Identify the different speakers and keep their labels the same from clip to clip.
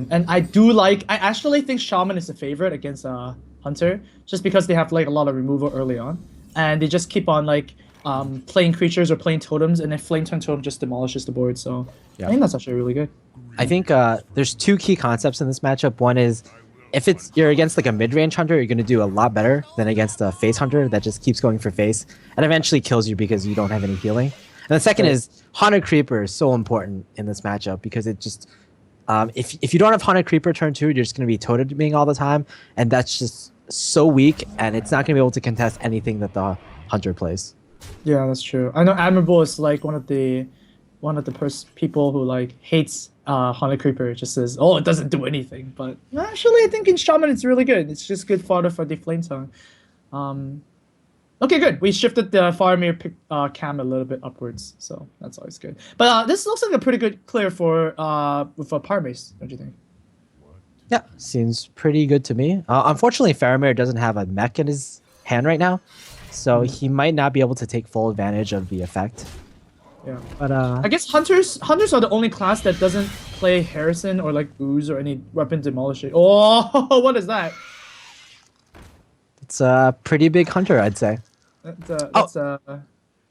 Speaker 1: Shaman, and I actually think Shaman is a favorite against Hunter, just because they have like a lot of removal early on, and they just keep on like playing creatures or playing totems, and then Flame Tongue Totem just demolishes the board. So I think that's actually really good.
Speaker 2: I think there's two key concepts in this matchup. One is if you're against like a mid-range hunter, you're going to do a lot better than against a face hunter that just keeps going for face and eventually kills you because you don't have any healing. And the second is Haunted Creeper is so important in this matchup because it just if you don't have Haunted Creeper turn 2, you're just going to be toteming all the time, and that's just so weak, and it's not going to be able to contest anything that the hunter plays.
Speaker 1: Yeah, that's true. I know Admirable is like one of the people who like hates Haunted Creeper. It just says, oh, it doesn't do anything. But actually, I think in Shaman it's really good. It's just good fodder for the Flame Tongue. Okay, good. We shifted the Faramir cam a little bit upwards, so that's always good. But this looks like a pretty good clear for with a Power Mace, don't you think?
Speaker 2: Yeah, seems pretty good to me. Unfortunately, Faramir doesn't have a mech in his hand right now, so he might not be able to take full advantage of the effect.
Speaker 1: Yeah,
Speaker 2: but
Speaker 1: I guess hunters are the only class that doesn't play Harrison or like Ooze or any weapon demolishing. Oh, what is that?
Speaker 2: It's a pretty big hunter, I'd say.
Speaker 1: That's a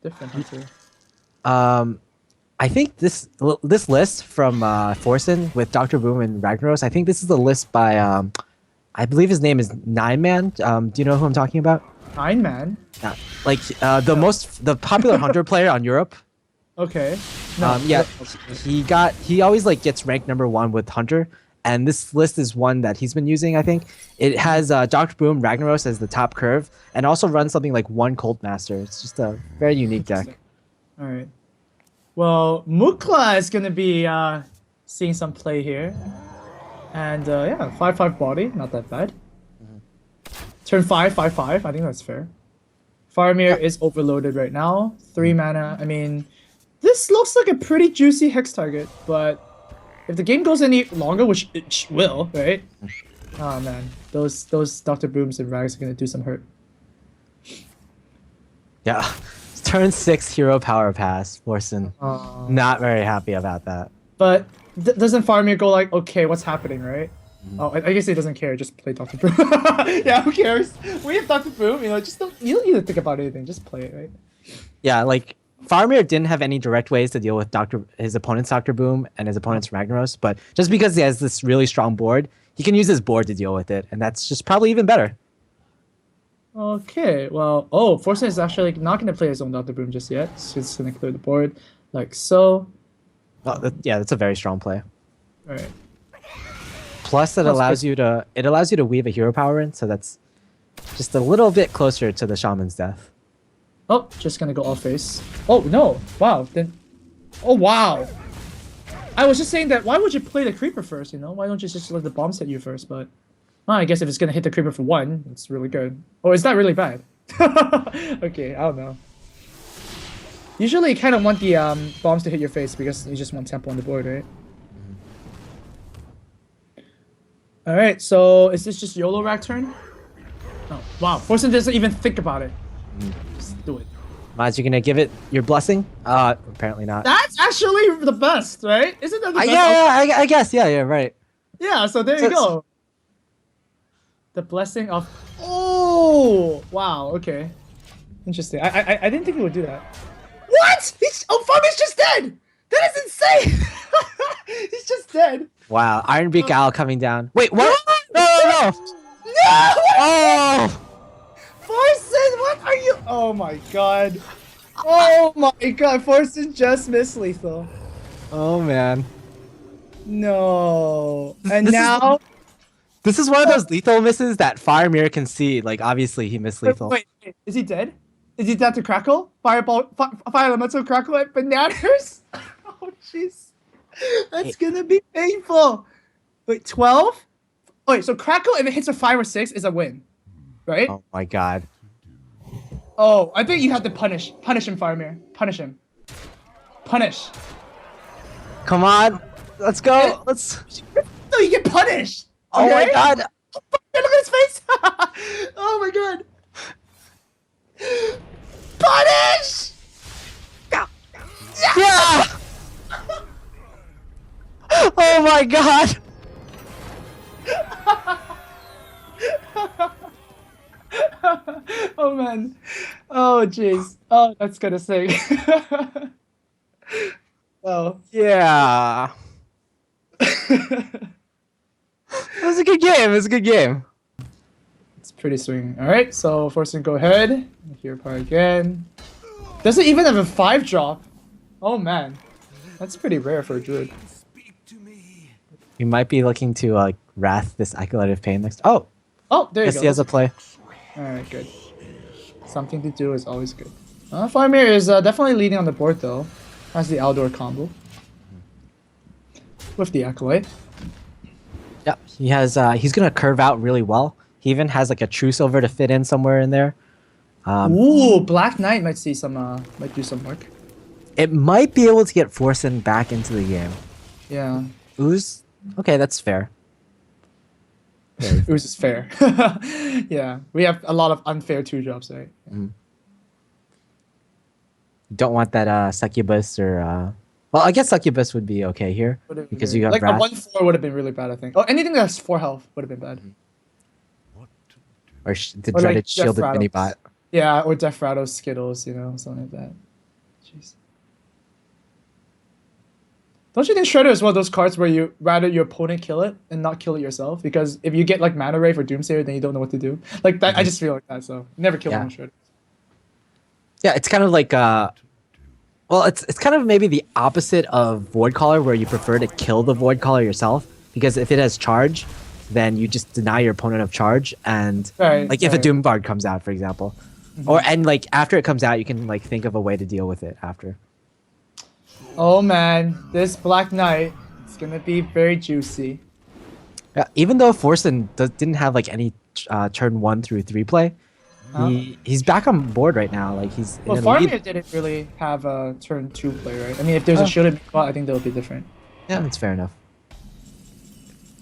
Speaker 1: different hunter.
Speaker 2: I think this list from Forsen with Dr. Boom and Ragnaros, I think this is the list by I believe his name is Nine Man. Do you know who I'm talking about?
Speaker 1: Nine Man?
Speaker 2: Yeah, like the popular hunter player on Europe.
Speaker 1: Okay.
Speaker 2: No, yeah, he always like gets ranked #1 with Hunter, and this list is one that he's been using. I think it has Dr. Boom Ragnaros as the top curve, and also runs something like one Cult Master. It's just a very unique deck.
Speaker 1: All right. Well, Mukla is gonna be seeing some play here, and yeah, 5/5 body, not that bad. Turn 5/5/5. I think that's fair. Faramir is overloaded right now. 3 mana. I mean, this looks like a pretty juicy hex target, but if the game goes any longer, which it will, right? Oh man, those Dr. Booms and Rags are gonna do some hurt.
Speaker 2: Yeah, turn 6 hero power pass. Forsen, not very happy about that.
Speaker 1: But doesn't Faramir go like, okay, what's happening, right? Oh, I guess he doesn't care. Just play Dr. Boom. Yeah, who cares? We have Dr. Boom. You know, you don't need to think about anything. Just play it, right?
Speaker 2: Yeah, like Faramir didn't have any direct ways to deal with his opponent's Dr. Boom and his opponent's Ragnaros, but just because he has this really strong board, he can use his board to deal with it, and that's just probably even better.
Speaker 1: Okay, well, Forsen is actually not going to play his own Dr. Boom just yet. So he's going to clear the board, like so.
Speaker 2: Oh, yeah, that's a very strong play.
Speaker 1: All right.
Speaker 2: Plus, it allows you to weave a hero power in, so that's just a little bit closer to the shaman's death.
Speaker 1: Oh, just gonna go off face. Oh no! Wow. Then, oh wow. I was just saying that. Why would you play the creeper first? You know, why don't you just let the bombs hit you first? But I guess if it's gonna hit the creeper for 1, it's really good. Or is that really bad? Okay, I don't know. Usually, you kind of want the bombs to hit your face because you just want tempo on the board, right? All right, so is this just YOLO rack turn? Oh, wow. Forsen doesn't even think about it. Just do it.
Speaker 2: Maz, you gonna give it your blessing? Apparently not.
Speaker 1: That's actually the best, right? Isn't that the best?
Speaker 2: Yeah, I guess. Yeah, right.
Speaker 1: Yeah, so there you go. The blessing of... Oh! Wow, okay. Interesting. I didn't think he would do that. What? Fabi's just dead! That is insane! He's just dead.
Speaker 2: Wow, Ironbeak Owl coming down. Wait, what? No!
Speaker 1: No!
Speaker 2: Oh!
Speaker 1: Forsen, what are you? Oh my god. Oh my god, Forsen just missed lethal.
Speaker 2: Oh man.
Speaker 1: No. And now...
Speaker 2: This is one of those lethal misses that Faramir can see. Like, obviously he missed lethal.
Speaker 1: Wait, is he dead? Is he dead to Crackle? Fire Elemental Crackle at Bananas? Oh jeez. That's gonna be painful. Wait, 12? Wait, so Crackle if it hits a 5 or 6 is a win, right?
Speaker 2: Oh my god.
Speaker 1: Oh, I think you have to punish him, Faramir. Punish him. Punish.
Speaker 2: Come on, let's go. Let's.
Speaker 1: No, you get punished.
Speaker 2: Oh
Speaker 1: okay?
Speaker 2: my god.
Speaker 1: Look at his face. Oh my god. Punish.
Speaker 2: Yeah. Oh my god.
Speaker 1: Oh man. Oh jeez. Oh, that's gonna sing. Oh.
Speaker 2: Yeah. It was a good game. It was a good game.
Speaker 1: It's pretty swinging. All right, so Forsen, go ahead. Here part again. Does it even have a 5-drop? Oh man, that's pretty rare for a druid.
Speaker 2: We might be looking to wrath this Acolyte of Pain next. Oh,
Speaker 1: Oh, there you
Speaker 2: yes,
Speaker 1: go.
Speaker 2: he has a play.
Speaker 1: All right, good. Something to do is always good. Faramir is definitely leading on the board though. Has the outdoor combo with the Acolyte.
Speaker 2: Yeah, he has. He's gonna curve out really well. He even has like a True Silver to fit in somewhere in there.
Speaker 1: Ooh, Black Knight might see some might do some work.
Speaker 2: It might be able to get Forsen back into the game.
Speaker 1: Yeah.
Speaker 2: Ooze. Okay, that's fair.
Speaker 1: Ooze is fair. Yeah, we have a lot of unfair 2-drops, right?
Speaker 2: Don't want that Succubus or. Well, I guess Succubus would be okay here because you got
Speaker 1: like
Speaker 2: Wrath.
Speaker 1: a 1/4 would have been really bad, I think. Oh, anything that's 4 health would have been bad.
Speaker 2: Or the
Speaker 1: Or, like,
Speaker 2: dreaded
Speaker 1: Death
Speaker 2: shielded
Speaker 1: Rattles.
Speaker 2: mini bot.
Speaker 1: Yeah, or Death Rattles, Skittles, you know, something like that. Jeez. Don't you think Shredder is one of those cards where you rather your opponent kill it and not kill it yourself? Because if you get like Mana Ray for Doomsayer, then you don't know what to do. Like that, I just feel like that. So never kill one with Shredder.
Speaker 2: Yeah, it's kind of like well, it's kind of maybe the opposite of Voidcaller, where you prefer to kill the Voidcaller yourself, because if it has charge, then you just deny your opponent of charge, and
Speaker 1: Right,
Speaker 2: like if a
Speaker 1: right.
Speaker 2: Doom Bard comes out, for example, or and like after it comes out, you can like think of a way to deal with it after.
Speaker 1: Oh man, this Black Knight, it's gonna be very juicy.
Speaker 2: Yeah, even though Forsen didn't have like any turn 1 through 3 play, he's back on board right now. Like he's
Speaker 1: Well,
Speaker 2: in a lead.
Speaker 1: Faramir didn't really have a turn 2 play, right? I mean, if there's a shielded bot, I think that would be different.
Speaker 2: Yeah, that's fair enough.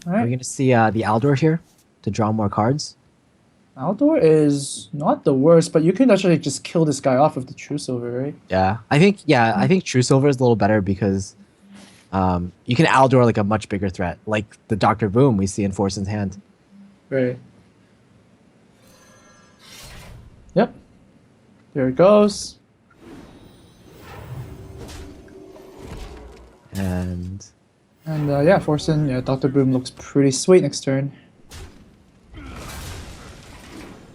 Speaker 1: All
Speaker 2: We're
Speaker 1: right.
Speaker 2: gonna see the Aldor here to draw more cards.
Speaker 1: Outdoor is not the worst, but you can actually just kill this guy off with the True Silver, right?
Speaker 2: Yeah, I think True Silver is a little better because you can Aldor like a much bigger threat, like the Doctor Boom we see in Forsen's hand.
Speaker 1: Right. Yep. There it goes.
Speaker 2: And
Speaker 1: And yeah, Forsen, yeah, Dr. Boom looks pretty sweet next turn.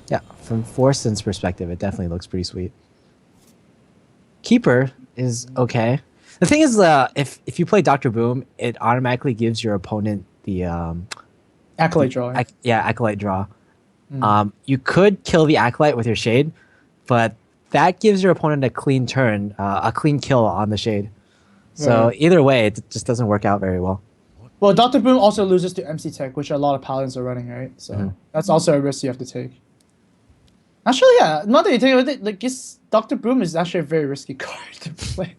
Speaker 2: yeah, from Forsen's perspective, it definitely looks pretty sweet. Keeper is okay. The thing is, if you play Doctor Boom, it automatically gives your opponent the
Speaker 1: Acolyte draw. Right?
Speaker 2: Acolyte draw. You could kill the Acolyte with your Shade, but that gives your opponent a clean turn, a clean kill on the Shade. So
Speaker 1: Right.
Speaker 2: either way, it just doesn't work out very well.
Speaker 1: Well, Dr. Boom also loses to MC Tech, which a lot of Paladins are running, right? So that's also a risk you have to take. Actually, yeah, not that you take it, like this Dr. Boom is actually a very risky card to play.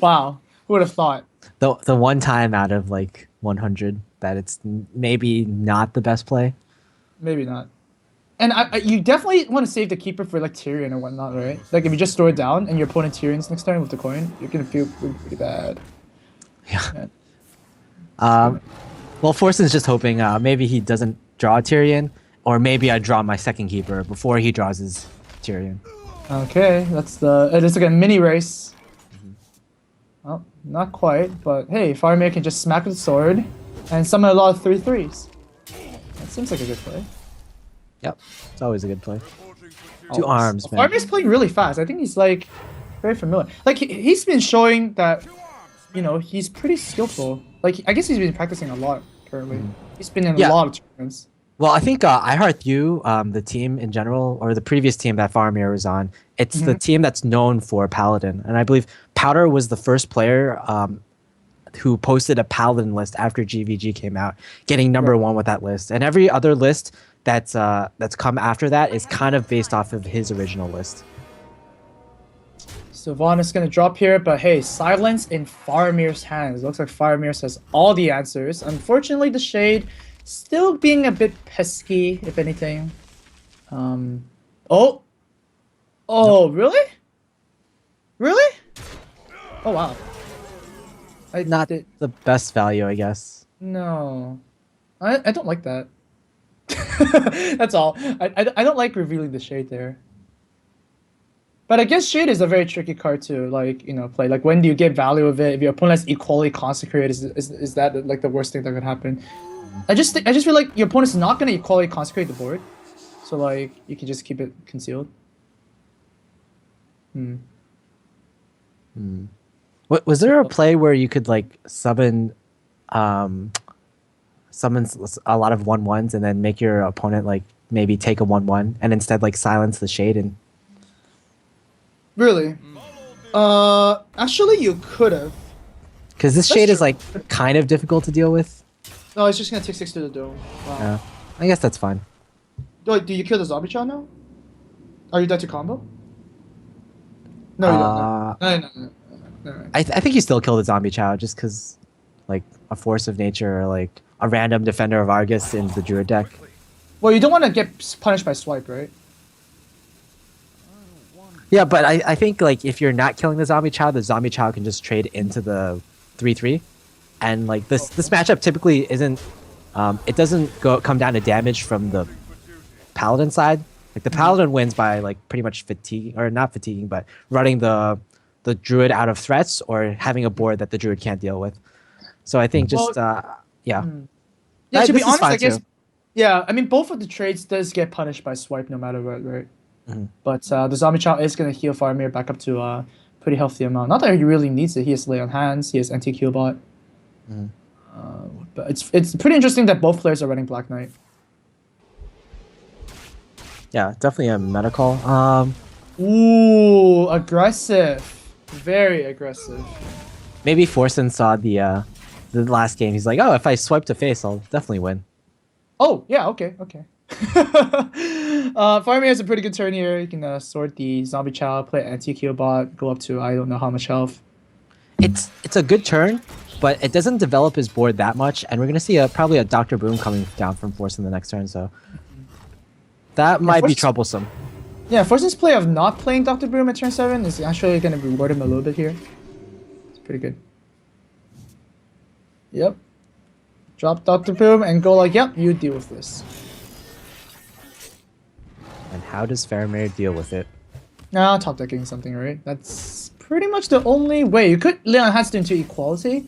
Speaker 1: Wow, who would have thought?
Speaker 2: The one time out of like 100 that it's maybe not the best play.
Speaker 1: Maybe not. And you definitely want to save the keeper for like Tyrion or whatnot, right? Like if you just throw it down and your opponent Tyrion's next turn with the coin, you're gonna feel pretty bad.
Speaker 2: Yeah. Well, Forsen's just hoping maybe he doesn't draw Tyrion, or maybe I draw my second keeper before he draws his Tyrion.
Speaker 1: Okay, that's the. It's like a mini race. Well, not quite, but hey, Faramir can just smack with the sword and summon a lot of 3/3s. That seems like a good play.
Speaker 2: Yep, it's always a good play. Two arms, man.
Speaker 1: Faramir's playing really fast. I think he's like very familiar. Like he's been showing that, you know, he's pretty skillful. Like I guess he's been practicing a lot currently. He's been in a lot of tournaments.
Speaker 2: Well, I think iHeartU, the team in general, or the previous team that Faramir was on, it's the team that's known for Paladin. And I believe Powder was the first player who posted a Paladin list after GVG came out, getting number 1 with that list. And every other list that's come after that is kind of based off of his original list.
Speaker 1: So Vaughn is going to drop here, but hey, silence in Faramir's hands. Looks like Faramir has all the answers. Unfortunately, the Shade still being a bit pesky, if anything. Oh, really? Really? Oh wow.
Speaker 2: Not the best value, I guess.
Speaker 1: No, I don't like that. That's all. I don't like revealing the Shade there. But I guess Shade is a very tricky card to like, play. Like when do you get value of it? If your opponent's equally consecrated, is that like the worst thing that could happen? I just feel like your opponent's not gonna equally consecrate the board. So like you can just keep it concealed.
Speaker 2: Was there a play where you could like summon a lot of 1/1s and then make your opponent like maybe take a 1/1 and instead like silence the Shade and
Speaker 1: Really? Actually you could have.
Speaker 2: because this
Speaker 1: That's
Speaker 2: Shade is
Speaker 1: true.
Speaker 2: like kind of difficult to deal with.
Speaker 1: No, it's just gonna take 6 to the dome. Wow.
Speaker 2: I guess that's fine.
Speaker 1: Wait, do you kill the zombie child now? Are you dead to combo? No, you don't. No.
Speaker 2: I think you still kill the zombie child just because like a force of nature or like a random defender of Argus in the druid deck.
Speaker 1: Well, you don't want to get punished by swipe, right?
Speaker 2: Yeah, but I think like if you're not killing the zombie child can just trade into the 3/3, and like this matchup typically isn't. It doesn't come down to damage from the paladin side. Like the paladin wins by like pretty much fatiguing or not fatiguing, but running the druid out of threats or having a board that the druid can't deal with. So I think just yeah.
Speaker 1: Yeah, to be
Speaker 2: This is
Speaker 1: honest,
Speaker 2: fine
Speaker 1: I guess.
Speaker 2: too.
Speaker 1: Yeah, I mean both of the trades does get punished by swipe no matter what, right?
Speaker 2: Mm-hmm.
Speaker 1: But the zombie child is gonna heal Faramir back up to a pretty healthy amount. Not that he really needs it. He has lay on hands. He has anti-Q bot. But it's pretty interesting that both players are running Black Knight.
Speaker 2: Yeah, definitely a meta call.
Speaker 1: Ooh, aggressive. Very aggressive.
Speaker 2: Maybe Forsen saw the last game. He's like, oh, if I swipe to face, I'll definitely win.
Speaker 1: Oh, yeah, okay. Faramir has a pretty good turn here. You can sort the zombie child, play anti-Q bot, go up to I don't know how much health.
Speaker 2: It's a good turn, but it doesn't develop his board that much, and we're gonna see probably a Dr. Boom coming down from Forsen the next turn, so that might be troublesome.
Speaker 1: Yeah, Forsen's play of not playing Dr. Broom at turn 7 is actually going to reward him a little bit here. It's pretty good. Yep. Drop Dr. Broom and go like, yep, you deal with this.
Speaker 2: And how does Faramir deal with it?
Speaker 1: Now top decking something, right? That's pretty much the only way. You could lay on Hearthstone into equality,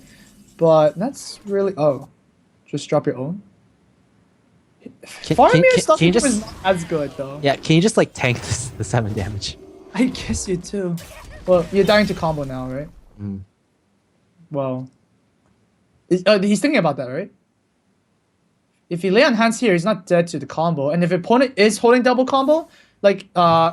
Speaker 1: but that's really... Oh. Just drop your own? Faramir's stuff is not as good though.
Speaker 2: Yeah, can you just like tank the 7 damage?
Speaker 1: I guess you too. Well, you're dying to combo now, right? Well, he's thinking about that, right? If he lay on hands here, he's not dead to the combo, and if the opponent is holding double combo, like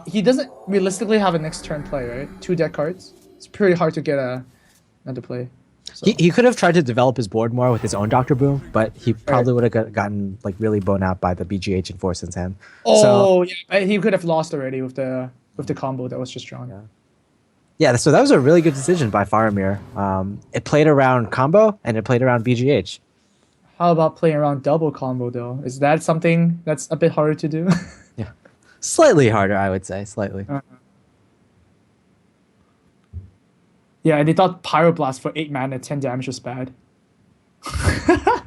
Speaker 1: he doesn't realistically have a next turn play, right? 2 deck cards. It's pretty hard to get another play. So.
Speaker 2: He could have tried to develop his board more with his own Dr. Boom, but he probably would have gotten like really blown out by the BGH and Forsen's hand.
Speaker 1: Oh, yeah, he could have lost already with the combo that was just drawn.
Speaker 2: Yeah, so that was a really good decision by Faramir. It played around combo and it played around BGH.
Speaker 1: How about playing around double combo though? Is that something that's a bit harder to do?
Speaker 2: Yeah, slightly harder, I would say, slightly.
Speaker 1: Yeah, and they thought Pyroblast for 8 mana, 10 damage was bad. How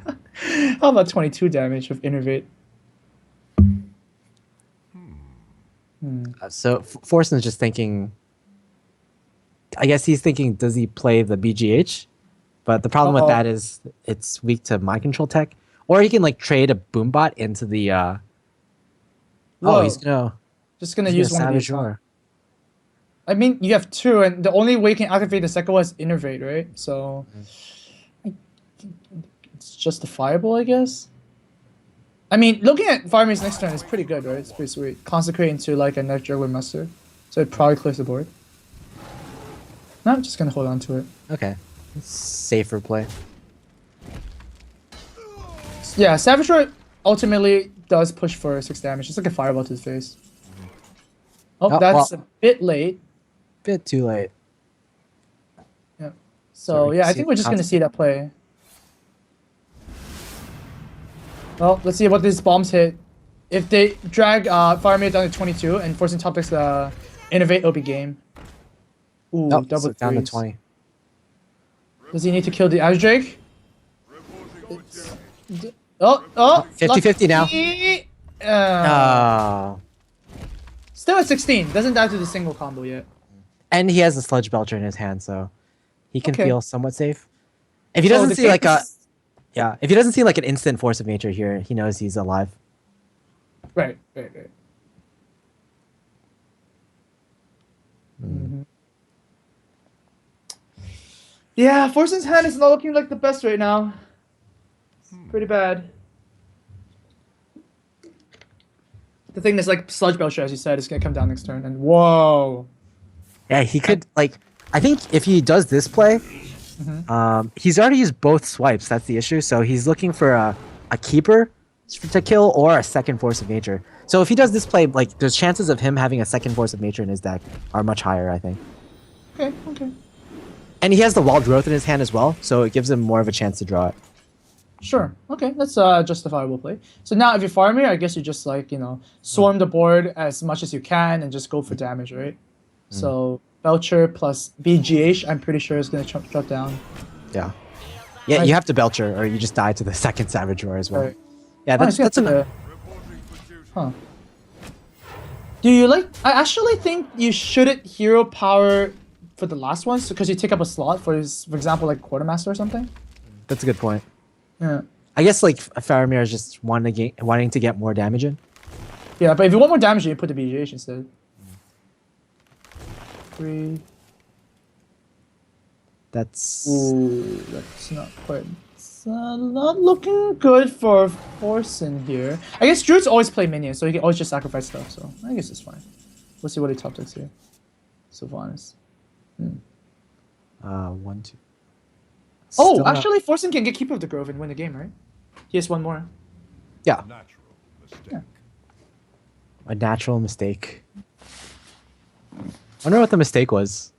Speaker 1: about 22 damage with Innervate?
Speaker 2: So Forsen's just thinking... I guess he's thinking, does he play the BGH? But the problem with that is it's weak to mind control tech. Or he can like trade a Boombot into the... Oh, he's
Speaker 1: just gonna use one of these.
Speaker 2: Roar.
Speaker 1: I mean, you have 2, and the only way you can activate the second one is Innervate, right? So it's justifiable, I guess. I mean, looking at Faramir's next turn is pretty good, right? It's pretty sweet. Consecrate into like a Knife Juggler Master, so it probably clears the board. No, I'm just gonna hold on to it.
Speaker 2: Okay, safer play.
Speaker 1: Yeah, Savage Roar ultimately does push for 6 damage. It's like a fireball to his face. Oh, that's a bit late.
Speaker 2: Bit too late.
Speaker 1: Yeah. So yeah, I think we're just gonna see that play. Well, let's see what these bombs hit. If they drag Faramir down to 22 and Forsen top decks the Innovate, it'll be game. Ooh, double
Speaker 2: so down to 20.
Speaker 1: Does he need to kill the Azure Drake? Oh,
Speaker 2: 50-50 now.
Speaker 1: Still at 16. Doesn't die to the single combo yet.
Speaker 2: And he has a Sludge Belcher in his hand, so he can
Speaker 1: Okay.
Speaker 2: feel somewhat safe. If he
Speaker 1: So
Speaker 2: doesn't
Speaker 1: the
Speaker 2: see
Speaker 1: game
Speaker 2: like a
Speaker 1: is-
Speaker 2: if he doesn't see like an instant Force of Nature here, he knows he's alive.
Speaker 1: Right. Yeah, Forsen's hand is not looking like the best right now. It's pretty bad. The thing is, like, Sludge Belcher, as you said, is gonna come down next turn, and whoa.
Speaker 2: Yeah, he could like. I think if he does this play, he's already used both swipes. That's the issue. So he's looking for a keeper to kill or a second Force of Nature. So if he does this play, like, there's chances of him having a second Force of Nature in his deck are much higher, I think.
Speaker 1: Okay.
Speaker 2: And he has the Wild Growth in his hand as well, so it gives him more of a chance to draw it.
Speaker 1: Sure. Okay, that's a justifiable play. So now if you're Faramir, I guess you just, like, you know, swarm the board as much as you can and just go for damage, right? So Belcher plus BGH, I'm pretty sure is going to drop down.
Speaker 2: Yeah. Yeah,
Speaker 1: Right.
Speaker 2: you have to Belcher or you just die to the second Savage Roar as well.
Speaker 1: Right.
Speaker 2: Yeah,
Speaker 1: Nice,
Speaker 2: that's
Speaker 1: yeah,
Speaker 2: enough.
Speaker 1: Huh. Do you like? I actually think you shouldn't hero power for the last ones because you take up a slot for example, like Quartermaster or something.
Speaker 2: That's a good point.
Speaker 1: Yeah.
Speaker 2: I guess like Faramir is just wanting to get more damage in.
Speaker 1: Yeah, but if you want more damage, you put the BGH instead. 3.
Speaker 2: That's
Speaker 1: Ooh, that's not quite. It's not looking good for Forsen here. I guess Druids always play minions, so you can always just sacrifice stuff. So I guess it's fine. We'll see what he top decks here. Sylvanas.
Speaker 2: 1, 2.
Speaker 1: Oh,
Speaker 2: Still not-
Speaker 1: actually, Forsen can get Keeper of the Grove and win the game, right? He has one more.
Speaker 2: yeah,
Speaker 3: Natural mistake.
Speaker 1: Yeah.
Speaker 2: a natural mistake. I wonder what the mistake was.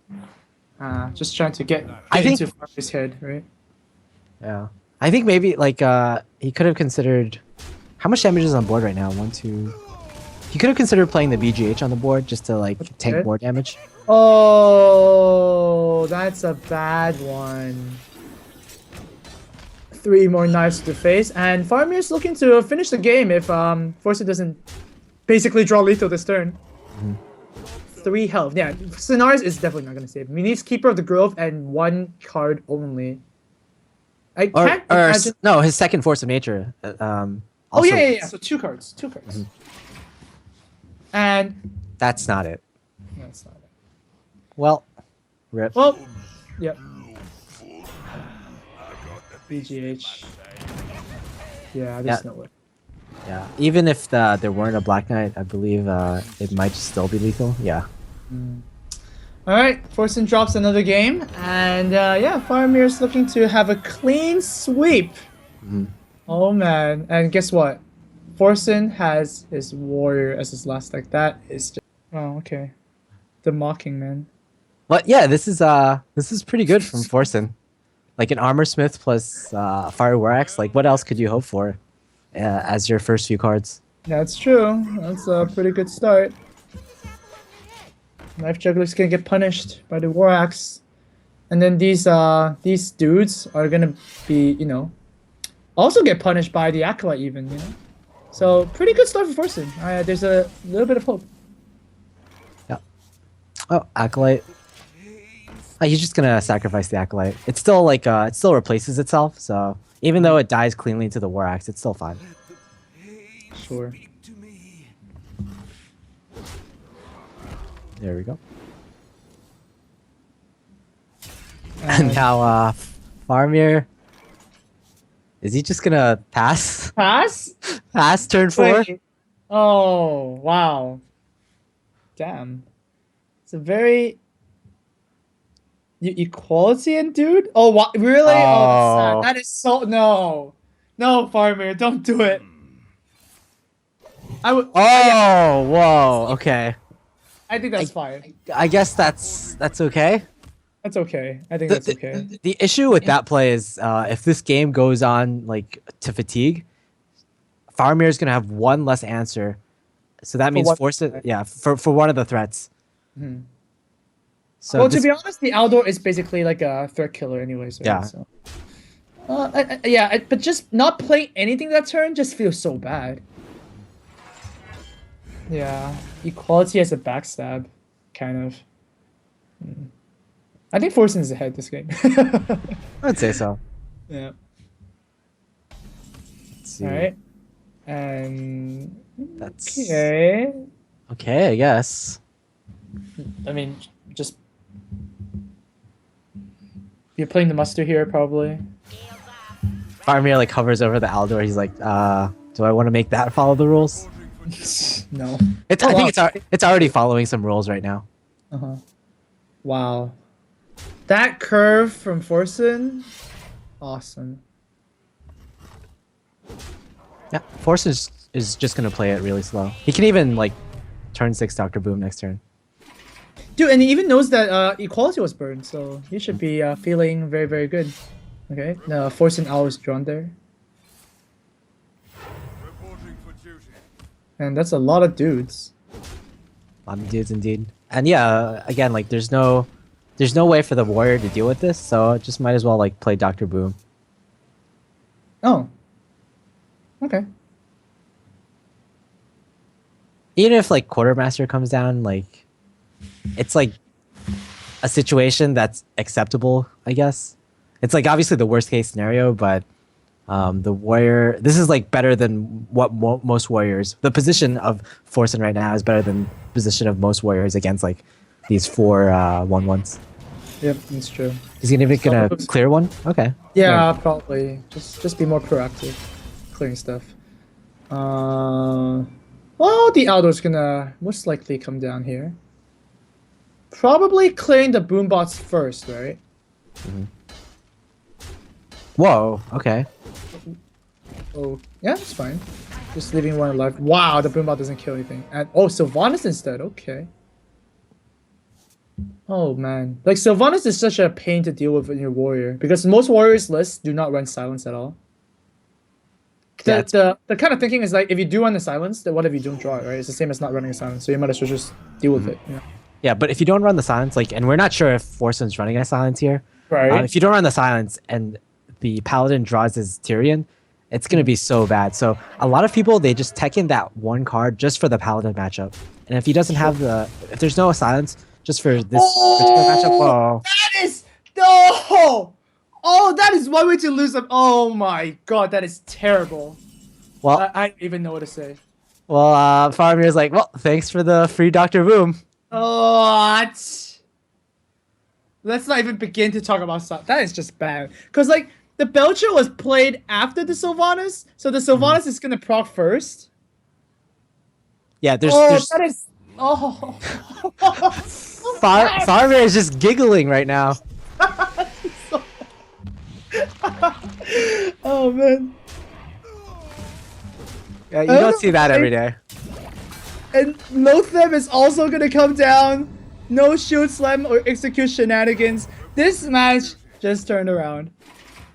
Speaker 1: Just trying to get
Speaker 2: I think-
Speaker 1: into Faramir head, right?
Speaker 2: Yeah, I think maybe like he could have considered how much damage is on board right now. 1, 2. He could have considered playing the BGH on the board just to like tank
Speaker 1: Okay.
Speaker 2: more damage.
Speaker 1: Oh, that's a bad one. 3 more knives to the face, and Faramir's looking to finish the game if Forsen doesn't basically draw lethal this turn. 3 health. Yeah, Scenarios is definitely not gonna save him. He needs Keeper of the Grove and 1 card only. I can't imagine.
Speaker 2: No, his second Force of Nature.
Speaker 1: Oh
Speaker 2: also-
Speaker 1: yeah. So 2 cards. 2 cards. And
Speaker 2: That's not it.
Speaker 1: that's not it.
Speaker 2: Well, rip.
Speaker 1: Well, yep. BGH. Yeah, there's
Speaker 2: Yeah.
Speaker 1: no way.
Speaker 2: Yeah, even if there weren't a Black Knight, I believe it might still be lethal. Yeah.
Speaker 1: All right, Forsen drops another game, and yeah, Faramir's looking to have a clean sweep. Oh man, and guess what? Forsen has his warrior as his last deck. That is just okay. The mocking man.
Speaker 2: But yeah, this is pretty good from Forsen. Like an Armor Smith plus Fire War Axe. Like what else could you hope for as your first few cards?
Speaker 1: That's true. That's a pretty good start. Knife Juggler's gonna get punished by the War Axe, and then these dudes are gonna be, you know, also get punished by the Acolyte even, you know. So pretty good start for Forsen. There's a little bit of hope.
Speaker 2: Yeah. Oh, Acolyte. Oh, he's just gonna sacrifice the Acolyte. It's still like it still replaces itself. So even though it dies cleanly to the War Axe, it's still fine.
Speaker 1: Sure.
Speaker 2: There we go. And now Faramir. Is he just gonna pass?
Speaker 1: Pass?
Speaker 2: Pass turn 4?
Speaker 1: Wait. Oh wow. Damn. It's a very equality in dude. Oh what? Really? Oh, that's sad. That is so no. No, Faramir, don't do it. I would.
Speaker 2: Oh, whoa. Okay.
Speaker 1: I think that's fine.
Speaker 2: I guess that's okay.
Speaker 1: That's okay. I think that's okay.
Speaker 2: The issue with that play is if this game goes on like to fatigue, Faramir is gonna have one less answer, so that means
Speaker 1: one
Speaker 2: force it.
Speaker 1: threat.
Speaker 2: Yeah, for one of the threats. So
Speaker 1: Well,
Speaker 2: this-
Speaker 1: to be honest, the Aldor is basically like a threat killer, anyways. Right?
Speaker 2: Yeah.
Speaker 1: So. But just not playing anything that turn just feels so bad. Yeah, equality as a backstab, kind of. I think Forsen's ahead this game.
Speaker 2: I'd say so.
Speaker 1: Yeah.
Speaker 2: Let's see.
Speaker 1: All right. And
Speaker 2: That's
Speaker 1: okay.
Speaker 2: okay, I guess.
Speaker 1: I mean, just you're playing the muster here, probably.
Speaker 2: Faramir like hovers over the Aldor. He's like, do I want to make that follow the rules?
Speaker 1: No.
Speaker 2: It's
Speaker 1: Oh,
Speaker 2: I
Speaker 1: wow.
Speaker 2: think it's already following some rules right now.
Speaker 1: Uh-huh. Wow. That curve from Forsen, awesome.
Speaker 2: Yeah, Forsen is just gonna play it really slow. He can even like turn 6 Dr. Boom next turn.
Speaker 1: Dude, and he even knows that equality was burned, so he should be feeling very, very good. Okay, now Forsen Owl is drawn there. And that's a lot of dudes.
Speaker 2: A lot of dudes indeed. And yeah, again, like there's no way for the warrior to deal with this, so it just might as well like play Dr. Boom.
Speaker 1: Oh. Okay.
Speaker 2: Even if like Quartermaster comes down, like it's like a situation that's acceptable, I guess. It's like obviously the worst case scenario, but the warrior, this is like better than what most warriors. The position of Forsen right now is better than the position of most warriors against like these 4 1/1s.
Speaker 1: Yep, that's true.
Speaker 2: Is he gonna clear one? Okay.
Speaker 1: Yeah, probably. Just be more proactive, clearing stuff. Well, the Aldor's gonna most likely come down here. Probably clearing the boombots first, right?
Speaker 2: Whoa. Okay.
Speaker 1: Oh, yeah, it's fine. Just leaving one alive. Wow, the boombot doesn't kill anything. And oh, Sylvanas instead. Okay. Oh man, like Sylvanas is such a pain to deal with in your warrior because most warriors lists do not run silence at all. The kind of thinking is like if you do run the silence, then what if you don't draw it, right? It's the same as not running a silence, so you might as well just deal with it. Yeah.
Speaker 2: Yeah, but if you don't run the silence, like, and we're not sure if Forsen's running a silence here.
Speaker 1: Right.
Speaker 2: If you don't run the silence and the paladin draws his Tyrion, it's gonna be so bad. So a lot of people they just tech in that one card just for the paladin matchup, and if he doesn't have if there's no silence, just for this particular matchup, whoa.
Speaker 1: That is no. Oh, that is one way to lose them. Oh my god, that is terrible.
Speaker 2: Well,
Speaker 1: I don't even know what to say.
Speaker 2: well, Faramir's like, well, thanks for the free Dr. Boom.
Speaker 1: What? Let's not even begin to talk about stuff. That is just bad. Because, like, the Belcher was played after the Sylvanas, so the Sylvanas is going to proc first.
Speaker 2: Yeah, there's
Speaker 1: That is... Oh.
Speaker 2: Faramir is just giggling right now.
Speaker 1: Oh, man.
Speaker 2: Yeah, you don't see that every day.
Speaker 1: And Lotheb is also going to come down. No shield slam or execute shenanigans. This match just turned around.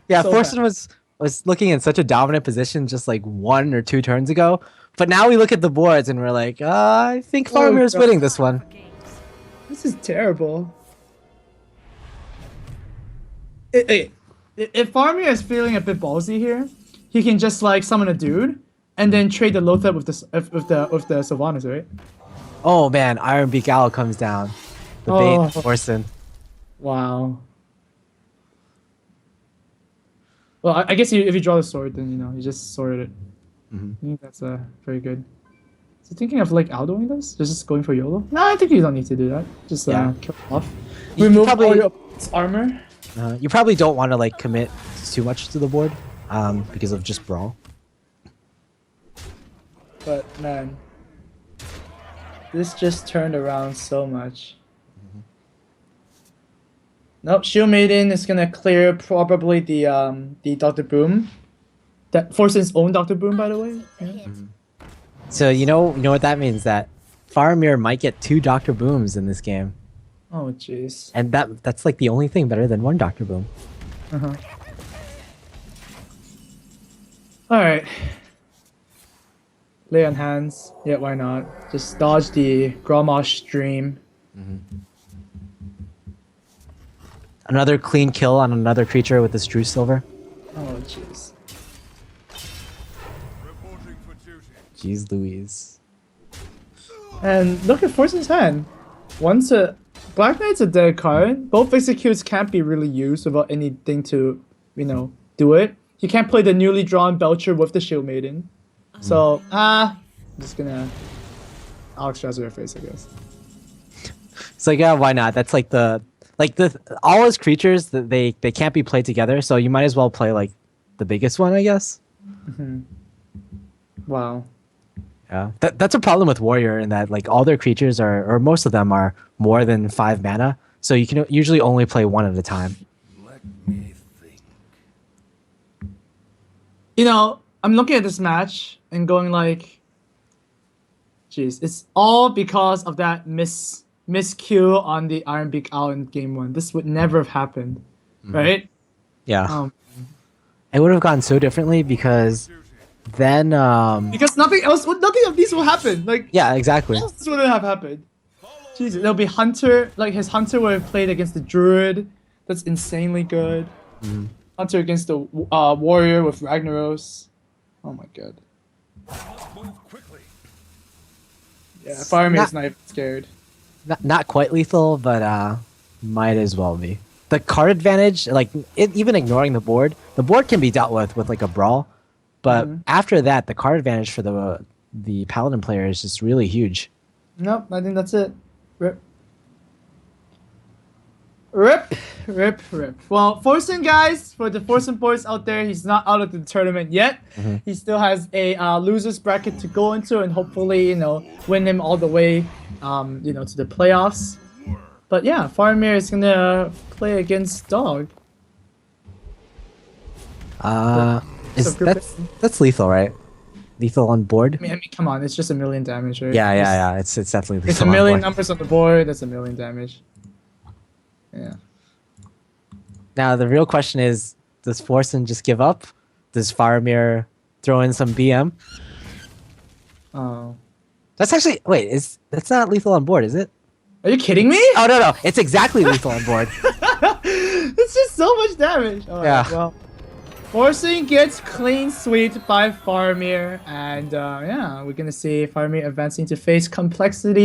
Speaker 2: Yeah,
Speaker 1: So
Speaker 2: Forsen was looking in such a dominant position just like 1 or 2 turns ago. But now we look at the boards and we're like, I think Faramir is
Speaker 1: God.
Speaker 2: winning this one.
Speaker 1: This is terrible. If Faramir is feeling a bit ballsy here, he can just like summon a dude and then trade the Lotheb with the Sylvanas, right?
Speaker 2: Oh man, Iron Beak Owl comes down. The bait Forsen.
Speaker 1: Wow. Well, I guess if you draw the sword, then you just sorted it. I think that's very good. So thinking of like Aldoing this, just going for YOLO. No, I think you don't need to do that. Just kill it off.
Speaker 2: You
Speaker 1: Remove
Speaker 2: probably-
Speaker 1: all your armor.
Speaker 2: You probably don't want to like commit too much to the board, because of just brawl.
Speaker 1: But man, this just turned around so much. Nope, Shield Maiden is gonna clear probably the Dr. Boom. That Forsen's own Dr. Boom, by the way. Yeah.
Speaker 2: So you know what that means, that Faramir might get 2 Dr. Booms in this game.
Speaker 1: Oh jeez.
Speaker 2: And that's like the only thing better than 1 Dr. Boom.
Speaker 1: All right. Lay on hands. Yeah, why not? Just dodge the Grommash stream.
Speaker 2: Another clean kill on another creature with this True Silver.
Speaker 1: Oh jeez.
Speaker 2: Jeez Louise.
Speaker 1: And look at Forsen's hand. Once Black Knight's a dead card. Both executes can't be really used without anything to, do it. He can't play the newly drawn Belcher with the Shield Maiden. So, I'm just gonna Alex Strasser face, I guess.
Speaker 2: It's like, yeah, why not? That's like all his creatures that they can't be played together, so you might as well play like the biggest one, I guess.
Speaker 1: Wow.
Speaker 2: Yeah, that's a problem with Warrior in that like all their creatures are, or most of them are more than 5 mana, so you can usually only play one at a time.
Speaker 3: Let me think.
Speaker 1: I'm looking at this match and going like, jeez, it's all because of that miscue on the Ironbeak Owl in game 1. This would never have happened, right?
Speaker 2: Yeah, it would have gone so differently because then
Speaker 1: because nothing of these will happen. Like,
Speaker 2: yeah, exactly.
Speaker 1: This wouldn't have happened. Jesus, there'll be Hunter. Like his Hunter would have played against the Druid. That's insanely good. Hunter against the Warrior with Ragnaros. Oh my god.
Speaker 3: Move quickly.
Speaker 1: Yeah, Faramir's not even scared.
Speaker 2: Not quite lethal, but might as well be. The card advantage, like even ignoring the board can be dealt with like a brawl, but after that, the card advantage for the Paladin player is just really huge.
Speaker 1: Nope, I think that's it. Rip. Rip. Well, Forsen, guys, for the Forsen boys out there, he's not out of the tournament yet. He still has a losers bracket to go into, and hopefully, win him all the way, to the playoffs. But yeah, Faramir is gonna play against Dog.
Speaker 2: That's lethal, right? Lethal on board.
Speaker 1: I mean, come on, it's just a million damage, right?
Speaker 2: Yeah. It's definitely lethal.
Speaker 1: It's a million numbers on the board. That's a million damage. Yeah.
Speaker 2: Now the real question is, does Forsen just give up? Does Faramir throw in some BM?
Speaker 1: Oh.
Speaker 2: That's actually that's not lethal on board, is it?
Speaker 1: Are you kidding me?
Speaker 2: Oh no, it's exactly lethal on board.
Speaker 1: It's just so much damage. All right,
Speaker 2: Yeah.
Speaker 1: Well, Forsen gets clean sweep by Faramir, and we're gonna see Faramir advancing to face complexities